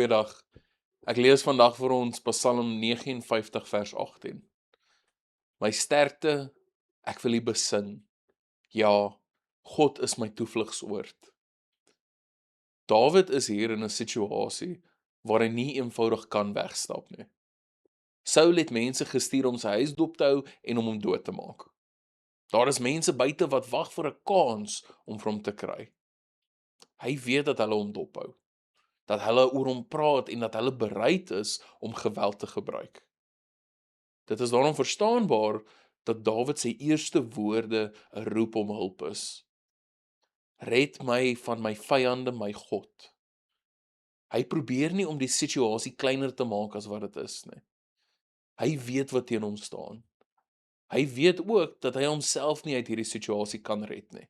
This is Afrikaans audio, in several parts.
Goeiedag. Ek lees vandag vir ons Psalm 59 vers 18. My sterkte, ek wil U besing. Ja, God is my toevlugsoord. Dawid is hier in 'n situasie waar hy nie eenvoudig kan wegstap nie. Saul het mense gestuur om sy huis dop te hou en om hom dood te maak. Daar is mense buite wat wag vir 'n kans om vir hom te kry. Hy weet dat hulle hom dophou, dat hulle oor hom praat en dat hulle bereid is om geweld te gebruik. Dit is daarom verstaanbaar dat Dawid sy eerste woorde 'n roep om hulp is. Red my van my vyande, my God. Hy probeer nie om die situasie kleiner te maak as wat dit is nie. Hy weet wat teen hom staan. Hy weet ook dat hy homself nie uit hierdie situasie kan red nie.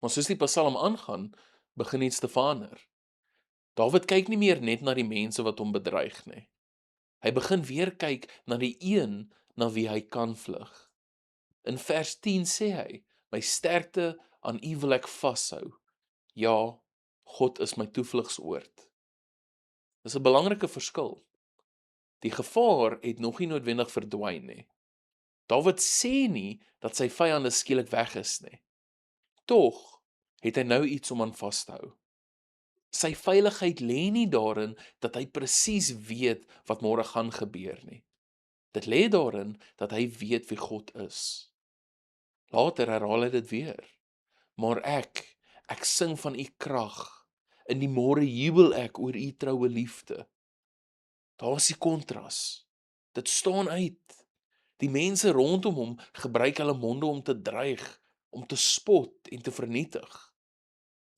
Maar soos die Psalm aangaan, begin iets te verander. Dawid kyk nie meer net na die mense wat hom bedreig nie. Hy begin weer kyk na die een na wie hy kan vlug. In vers 10 sê hy, my sterkte aan U wil ek vashou. Ja, God is my toevlugsoord. Dis 'n belangrike verskil. Die gevaar het nog nie noodwendig verdwyn nie. Dawid sê nie dat sy vyande skielik weg is nie. Tog het hy nou iets om aan vas te hou. Sy veiligheid lê nie daarin dat hy presies weet wat môre gaan gebeur nie. Dit lê daarin dat hy weet wie God is. Later herhaal hy dit weer. Maar ek sing van U krag. In die môre jubel ek oor U troue liefde. Daar is die kontras. Dit staan uit. Die mense rondom hom gebruik hulle monde om te dreig, om te spot en te vernietig.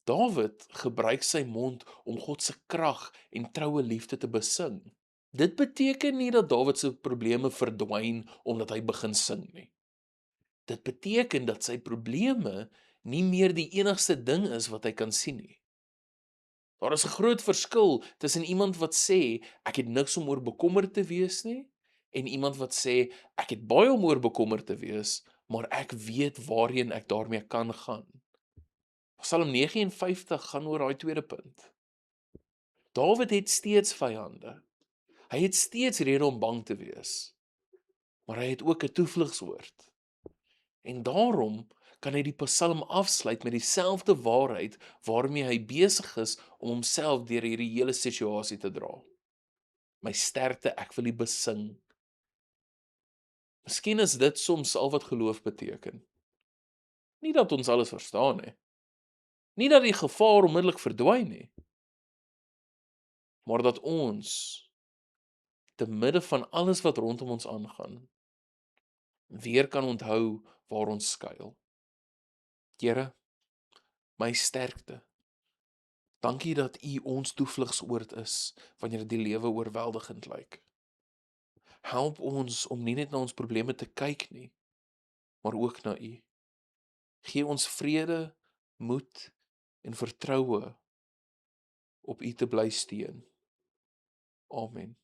Dawid gebruik sy mond om God se krag en troue liefde te besing. Dit beteken nie dat Dawid se probleme verdwyn omdat hy begin sing nie. Dit beteken dat sy probleme nie meer die enigste ding is wat hy kan sien nie. Daar is 'n groot verskil tussen iemand wat sê, ek het niks om oor bekommerd te wees nie, en iemand wat sê, ek het baie om oor bekommerd te wees, maar ek weet waarheen ek daarmee kan gaan. Psalm 59 gaan oor daai tweede punt. Dawid het steeds vyande. Hy het steeds rede om bang te wees. Maar hy het ook 'n toevlugsoord. En daarom kan hy die Psalm afsluit met dieselfde waarheid waarmee hy besig is om homself deur hierdie hele situasie te dra. My sterkte, ek wil U besing. Miskien is dit soms al wat geloof beteken. Nie dat ons alles verstaan nie. Nie dat die gevaar onmiddellik verdwyn nie. Maar dat ons, te midde van alles wat rondom ons aangaan, weer kan onthou waar ons skuil. Here, my sterkte. Dankie dat U ons toevlugsoord is wanneer die lewe oorweldigend lyk. Help ons om nie net na ons probleme te kyk nie, maar ook na U. Gee ons vrede, moed en vertroue op U te bly steun. Amen.